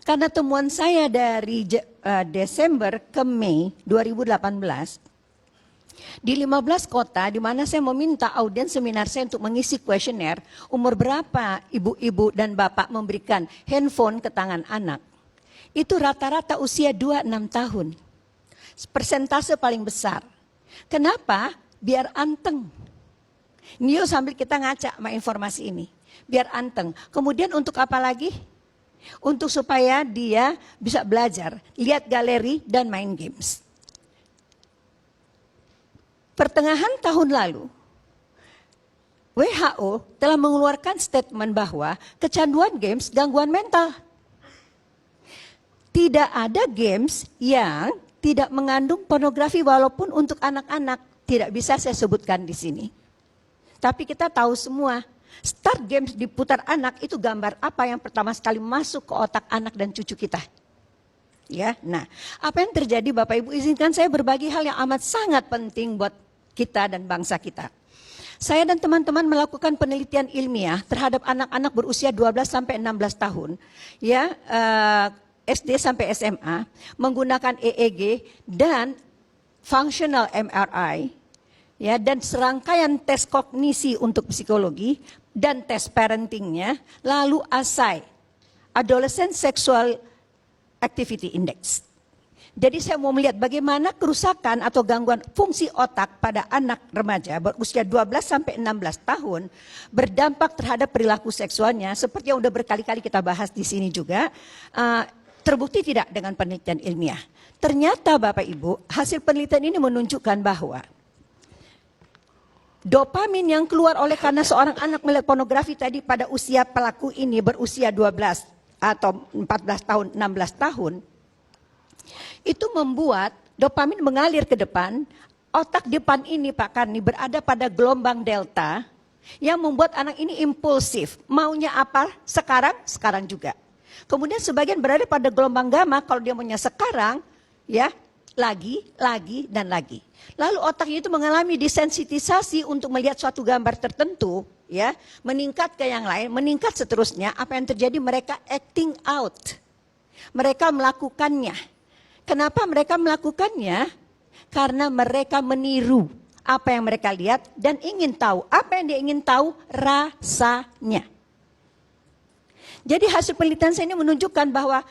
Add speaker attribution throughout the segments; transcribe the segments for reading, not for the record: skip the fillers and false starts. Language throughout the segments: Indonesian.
Speaker 1: Karena temuan saya dari Desember ke Mei 2018, di 15 kota di mana saya meminta audiens seminar saya untuk mengisi kuesioner, umur berapa ibu-ibu dan bapak memberikan handphone ke tangan anak. Itu rata-rata usia 2-6 tahun. Persentase paling besar. Kenapa? Biar anteng. Nio sambil kita ngaca sama informasi ini. Biar anteng. Kemudian untuk apa lagi? Untuk supaya dia bisa belajar, lihat galeri dan main games. Pertengahan tahun lalu, WHO telah mengeluarkan statement bahwa kecanduan games gangguan mental. Tidak ada games yang tidak mengandung pornografi walaupun untuk anak-anak. Tidak bisa saya sebutkan di sini. Tapi kita tahu semua, start games diputar anak itu gambar apa yang pertama sekali masuk ke otak anak dan cucu kita. Ya, nah, apa yang terjadi Bapak Ibu, izinkan saya berbagi hal yang amat sangat penting buat kita dan bangsa kita. Saya dan teman-teman melakukan penelitian ilmiah terhadap anak-anak berusia 12 sampai 16 tahun, ya, SD sampai SMA, menggunakan EEG dan functional MRI, ya, dan serangkaian tes kognisi untuk psikologi dan tes parentingnya, lalu ASI, Adolescent Sexual Activity Index. Jadi saya mau melihat bagaimana kerusakan atau gangguan fungsi otak pada anak remaja berusia 12 sampai 16 tahun berdampak terhadap perilaku seksualnya, seperti yang udah berkali-kali kita bahas di sini juga. Terbukti tidak dengan penelitian ilmiah. Ternyata Bapak Ibu, hasil penelitian ini menunjukkan bahwa dopamin yang keluar oleh karena seorang anak melihat pornografi tadi pada usia pelaku ini berusia 12 atau 14 tahun, 16 tahun, itu membuat dopamin mengalir ke depan. Otak depan ini Pak Karni berada pada gelombang delta yang membuat anak ini impulsif. Maunya apa? Sekarang, sekarang juga. Kemudian sebagian berada pada gelombang gamma, kalau dia maunya sekarang, ya, lagi, dan lagi. Lalu otaknya itu mengalami desensitisasi untuk melihat suatu gambar tertentu, ya, meningkat ke yang lain, meningkat seterusnya. Apa yang terjadi? Mereka acting out. Mereka melakukannya. Kenapa mereka melakukannya? Karena mereka meniru apa yang mereka lihat dan ingin tahu. Apa yang dia ingin tahu? Rasanya. Jadi hasil penelitian saya ini menunjukkan bahwa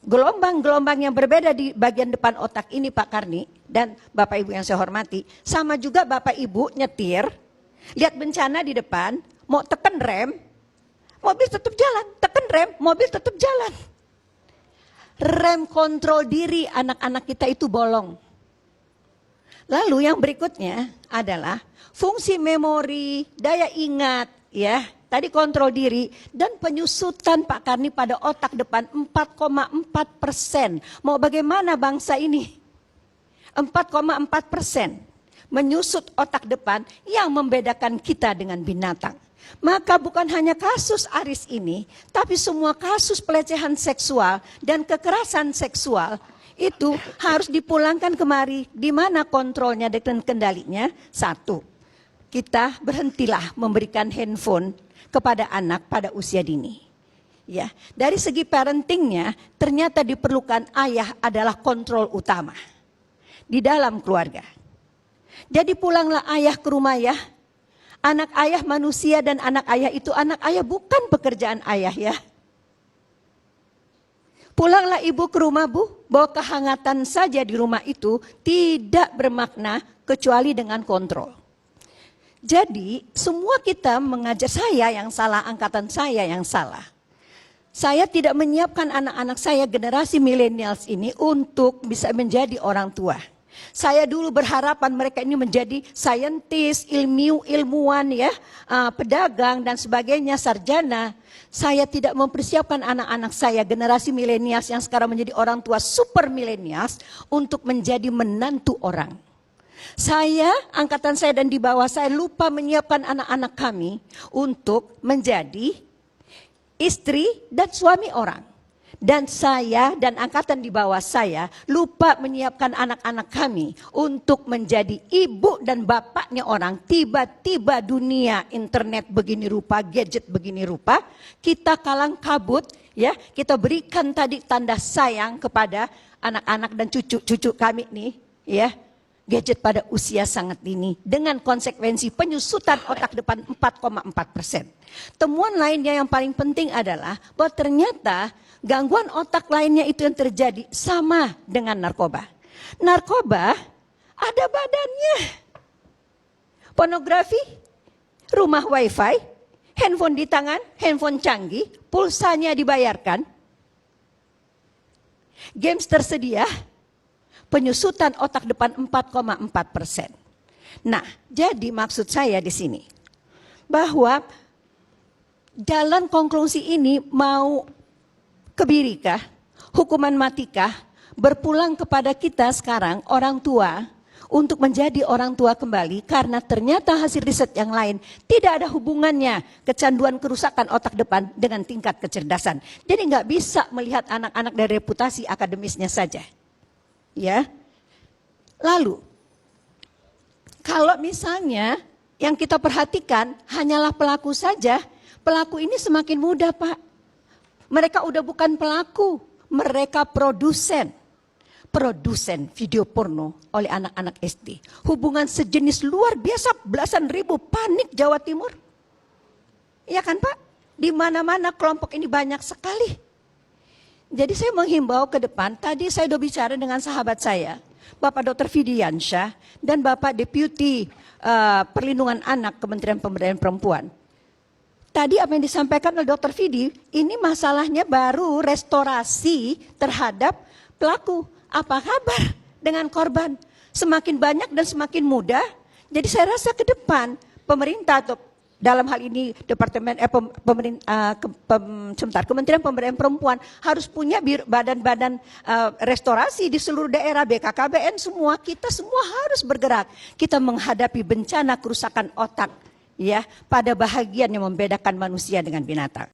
Speaker 1: gelombang-gelombang yang berbeda di bagian depan otak ini Pak Karni dan Bapak Ibu yang saya hormati, sama juga Bapak Ibu nyetir, lihat bencana di depan, mau tekan rem, mobil tetap jalan, tekan rem, mobil tetap jalan. Rem kontrol diri anak-anak kita itu bolong. Lalu yang berikutnya adalah fungsi memori, daya ingat, ya. Tadi kontrol diri dan penyusutan Pak Karni pada otak depan 4,4%. Mau bagaimana bangsa ini? 4,4% menyusut otak depan yang membedakan kita dengan binatang. Maka bukan hanya kasus Aris ini, tapi semua kasus pelecehan seksual dan kekerasan seksual itu harus dipulangkan kemari. Di mana kontrolnya dan kendalinya? Satu, kita berhentilah memberikan handphone kepada anak pada usia dini. Ya, dari segi parentingnya ternyata diperlukan ayah adalah kontrol utama di dalam keluarga. Jadi pulanglah ayah ke rumah ya. Anak ayah manusia dan anak ayah itu anak ayah bukan pekerjaan ayah ya. Pulanglah ibu ke rumah bu, bahwa kehangatan saja di rumah itu tidak bermakna kecuali dengan kontrol. Jadi semua kita mengajar, saya yang salah, angkatan saya yang salah. Saya tidak menyiapkan anak-anak saya generasi milenials ini untuk bisa menjadi orang tua. Saya dulu berharapan mereka ini menjadi saintis, ilmuwan ya, pedagang dan sebagainya, sarjana. Saya tidak mempersiapkan anak-anak saya generasi milenials yang sekarang menjadi orang tua super milenials untuk menjadi menantu orang. Saya, angkatan saya dan di bawah saya lupa menyiapkan anak-anak kami untuk menjadi istri dan suami orang. dan saya dan angkatan di bawah saya lupa menyiapkan anak-anak kami untuk menjadi ibu dan bapaknya orang, tiba-tiba dunia internet begini rupa, gadget begini rupa, kita kalang kabut, ya, kita berikan tadi tanda sayang kepada anak-anak dan cucu-cucu kami nih, ya, gadget pada usia sangat dini dengan konsekuensi penyusutan otak depan 4,4%. Temuan lainnya yang paling penting adalah bahwa ternyata gangguan otak lainnya itu yang terjadi sama dengan narkoba. Narkoba ada badannya. Pornografi, rumah wifi, handphone di tangan, handphone canggih, pulsanya dibayarkan. Games tersedia, penyusutan otak depan 4,4%. Nah, jadi maksud saya di sini bahwa jalan konklusi ini mau kebirikah, hukuman matikah, berpulang kepada kita sekarang orang tua untuk menjadi orang tua kembali karena ternyata hasil riset yang lain tidak ada hubungannya kecanduan kerusakan otak depan dengan tingkat kecerdasan. Jadi nggak bisa melihat anak-anak dari reputasi akademisnya saja. Ya. Lalu, kalau misalnya yang kita perhatikan hanyalah pelaku saja, pelaku ini semakin mudah, Pak. Mereka udah bukan pelaku, mereka produsen video porno oleh anak-anak SD. Hubungan sejenis luar biasa, belasan ribu, panik Jawa Timur. Iya kan Pak? Di mana-mana kelompok ini banyak sekali. Jadi saya menghimbau ke depan, tadi saya sudah bicara dengan sahabat saya, Bapak Dr. Fidiansyah dan Bapak Deputi Perlindungan Anak Kementerian Pemberdayaan Perempuan. Tadi apa yang disampaikan oleh Dr. Fidi, ini masalahnya baru restorasi terhadap pelaku. Apa kabar dengan korban? Semakin banyak dan semakin mudah. Jadi saya rasa ke depan pemerintah atau dalam hal ini Kementerian Pemberdayaan Perempuan harus punya badan-badan restorasi di seluruh daerah, BKKBN semua, kita semua harus bergerak. Kita menghadapi bencana kerusakan otak, ya, pada bahagian yang membedakan manusia dengan binatang.